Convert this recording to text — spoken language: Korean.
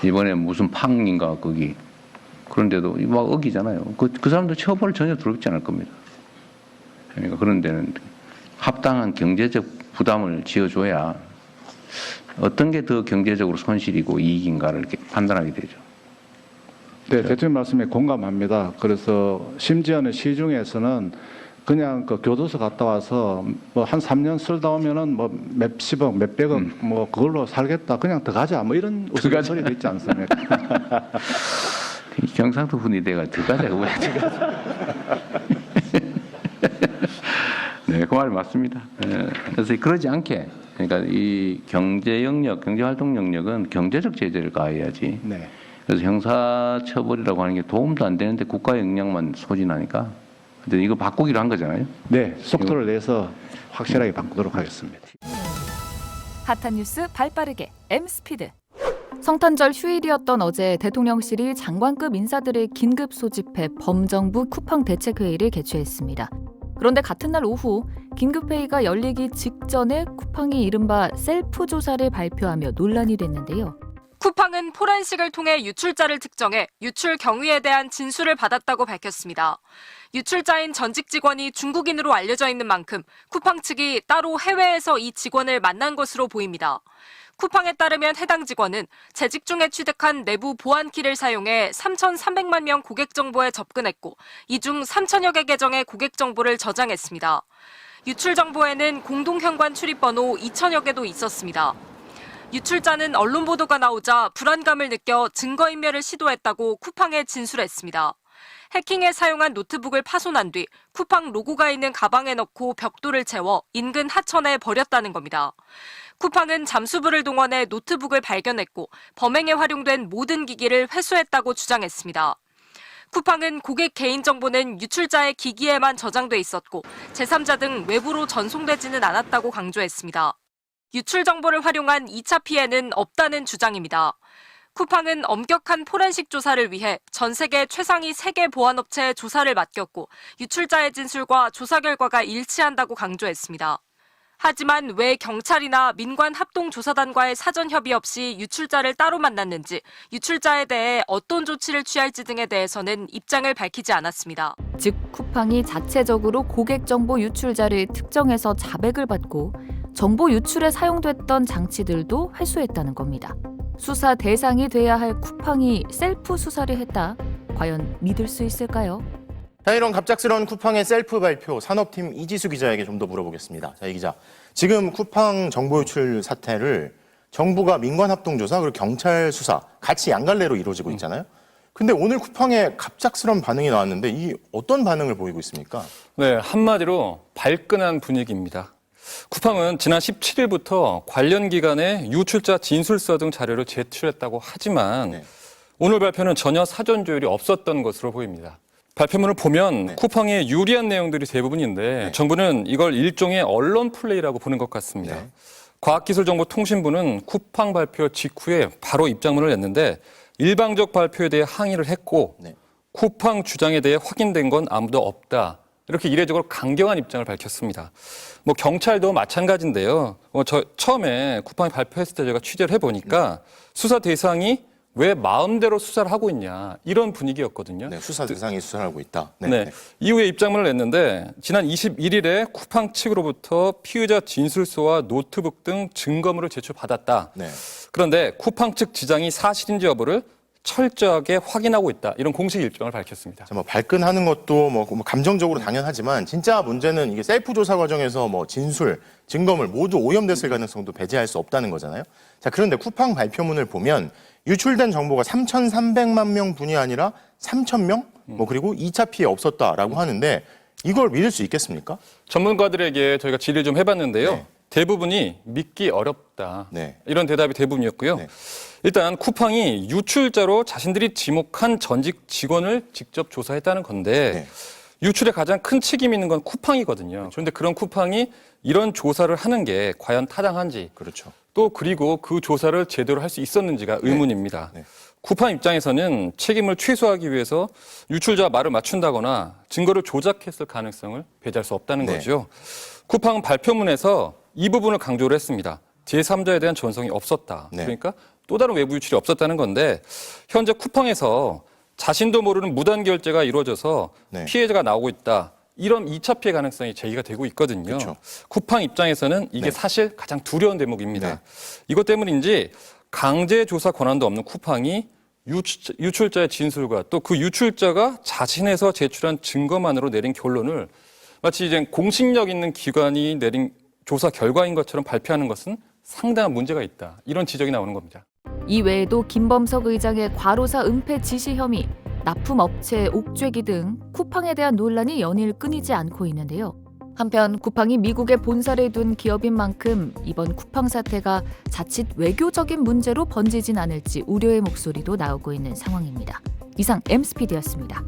이번에 무슨 팡인가 거기 그런데도 막 어기잖아요. 그 사람도 처벌 전혀 두렵지 않을 겁니다. 그러니까 그런 데는 합당한 경제적 부담을 지어줘야 어떤 게 더 경제적으로 손실이고 이익인가를 이렇게 판단하게 되죠. 네, 대통령 말씀에 공감합니다. 그래서 심지어는 시중에서는 그냥 그 교도소 갔다 와서 뭐 한 3년 살다 오면은 뭐 몇십억, 몇백억 뭐 그걸로 살겠다. 그냥 더 가자. 뭐 이런 우스갯소리도 있지 않습니까? 경상도 분위대가 들어가자고 왜 네, 그 말이 맞습니다. 그래서 그러지 않게 그러니까 이 경제 영역, 경제 활동 영역은 경제적 제재를 가해야지. 네. 그래서 형사처벌이라고 하는 게 도움도 안 되는데 국가의 역량만 소진하니까. 근데 이거 바꾸기로 한 거잖아요. 네, 속도를 내서 확실하게 바꾸도록 하겠습니다. 핫한 뉴스 발빠르게 M스피드. 성탄절 휴일이었던 어제 대통령실이 장관급 인사들의 긴급 소집해 범정부 쿠팡 대책회의를 개최했습니다. 그런데 같은 날 오후 긴급회의가 열리기 직전에 쿠팡이 이른바 셀프 조사를 발표하며 논란이 됐는데요. 쿠팡은 포렌식을 통해 유출자를 특정해 유출 경위에 대한 진술을 받았다고 밝혔습니다. 유출자인 전직 직원이 중국인으로 알려져 있는 만큼 쿠팡 측이 따로 해외에서 이 직원을 만난 것으로 보입니다. 쿠팡에 따르면 해당 직원은 재직 중에 취득한 내부 보안키를 사용해 3,300만 명 고객 정보에 접근했고 이 중 3천여 개 계정의 고객 정보를 저장했습니다. 유출 정보에는 공동현관 출입번호 2천여 개도 있었습니다. 유출자는 언론 보도가 나오자 불안감을 느껴 증거인멸을 시도했다고 쿠팡에 진술했습니다. 해킹에 사용한 노트북을 파손한 뒤 쿠팡 로고가 있는 가방에 넣고 벽돌을 채워 인근 하천에 버렸다는 겁니다. 쿠팡은 잠수부를 동원해 노트북을 발견했고 범행에 활용된 모든 기기를 회수했다고 주장했습니다. 쿠팡은 고객 개인정보는 유출자의 기기에만 저장돼 있었고 제3자 등 외부로 전송되지는 않았다고 강조했습니다. 유출 정보를 활용한 2차 피해는 없다는 주장입니다. 쿠팡은 엄격한 포렌식 조사를 위해 전 세계 최상위 3개 보안업체에 조사를 맡겼고 유출자의 진술과 조사 결과가 일치한다고 강조했습니다. 하지만 왜 경찰이나 민관합동조사단과의 사전 협의 없이 유출자를 따로 만났는지, 유출자에 대해 어떤 조치를 취할지 등에 대해서는 입장을 밝히지 않았습니다. 즉 쿠팡이 자체적으로 고객 정보 유출자를 특정해서 자백을 받고 정보 유출에 사용됐던 장치들도 회수했다는 겁니다. 수사 대상이 돼야 할 쿠팡이 셀프 수사를 했다. 과연 믿을 수 있을까요? 자, 이런 갑작스러운 쿠팡의 셀프 발표, 산업팀 이지수 기자에게 좀 더 물어보겠습니다. 자, 이 기자. 지금 쿠팡 정보 유출 사태를 정부가 민관합동조사 그리고 경찰 수사 같이 양갈래로 이루어지고 있잖아요. 근데 오늘 쿠팡에 갑작스러운 반응이 나왔는데 이 어떤 반응을 보이고 있습니까? 네, 한마디로 발끈한 분위기입니다. 쿠팡은 지난 17일부터 관련 기관에 유출자 진술서 등 자료를 제출했다고 하지만 네. 오늘 발표는 전혀 사전 조율이 없었던 것으로 보입니다. 발표문을 보면 네. 쿠팡에 유리한 내용들이 대부분인데 네. 정부는 이걸 일종의 언론 플레이라고 보는 것 같습니다. 네. 과학기술정보통신부는 쿠팡 발표 직후에 바로 입장문을 냈는데 일방적 발표에 대해 항의를 했고 네. 쿠팡 주장에 대해 확인된 건 아무도 없다. 이렇게 이례적으로 강경한 입장을 밝혔습니다. 뭐 경찰도 마찬가지인데요. 처음에 쿠팡이 발표했을 때 제가 취재를 해보니까 수사 대상이 왜 마음대로 수사를 하고 있냐 이런 분위기였거든요. 네, 수사 대상이 수사를 하고 있다. 네. 네. 네. 이후에 입장문을 냈는데 지난 21일에 쿠팡 측으로부터 피의자 진술서와 노트북 등 증거물을 제출받았다. 네. 그런데 쿠팡 측 지장이 사실인지 여부를 철저하게 확인하고 있다. 이런 공식 입장을 밝혔습니다. 자, 뭐 발끈하는 것도 뭐 감정적으로 당연하지만 진짜 문제는 이게 셀프 조사 과정에서 뭐 진술, 증거물 모두 오염됐을 가능성도 배제할 수 없다는 거잖아요. 자, 그런데 쿠팡 발표문을 보면 유출된 정보가 3,300만 명뿐이 아니라 3,000명? 뭐 그리고 2차 피해 없었다라고 하는데 이걸 믿을 수 있겠습니까? 전문가들에게 저희가 질의를 좀 해봤는데요. 네. 대부분이 믿기 어렵다. 네. 이런 대답이 대부분이었고요. 네. 일단 쿠팡이 유출자로 자신들이 지목한 전직 직원을 직접 조사했다는 건데 네. 유출에 가장 큰 책임이 있는 건 쿠팡이거든요. 그런데 그런 쿠팡이 이런 조사를 하는 게 과연 타당한지 그렇죠. 또 그리고 그 조사를 제대로 할 수 있었는지가 의문입니다. 네. 쿠팡 입장에서는 책임을 최소화하기 위해서 유출자 말을 맞춘다거나 증거를 조작했을 가능성을 배제할 수 없다는 네. 거죠. 쿠팡 발표문에서 이 부분을 강조를 했습니다. 제3자에 대한 전성이 없었다. 네. 그러니까 또 다른 외부 유출이 없었다는 건데 현재 쿠팡에서 자신도 모르는 무단 결제가 이루어져서 네. 피해자가 나오고 있다. 이런 2차 피해 가능성이 제기가 되고 있거든요. 그렇죠. 쿠팡 입장에서는 이게 네. 사실 가장 두려운 대목입니다. 네. 이것 때문인지 강제 조사 권한도 없는 쿠팡이 유출자의 진술과 또 그 유출자가 자신에서 제출한 증거만으로 내린 결론을 마치 이제 공신력 있는 기관이 내린 조사 결과인 것처럼 발표하는 것은 상당한 문제가 있다. 이런 지적이 나오는 겁니다. 이 외에도 김범석 의장의 과로사 은폐 지시 혐의, 납품업체 옥죄기 등 쿠팡에 대한 논란이 연일 끊이지 않고 있는데요. 한편 쿠팡이 미국에 본사를 둔 기업인 만큼 이번 쿠팡 사태가 자칫 외교적인 문제로 번지진 않을지 우려의 목소리도 나오고 있는 상황입니다. 이상 MSPD였습니다.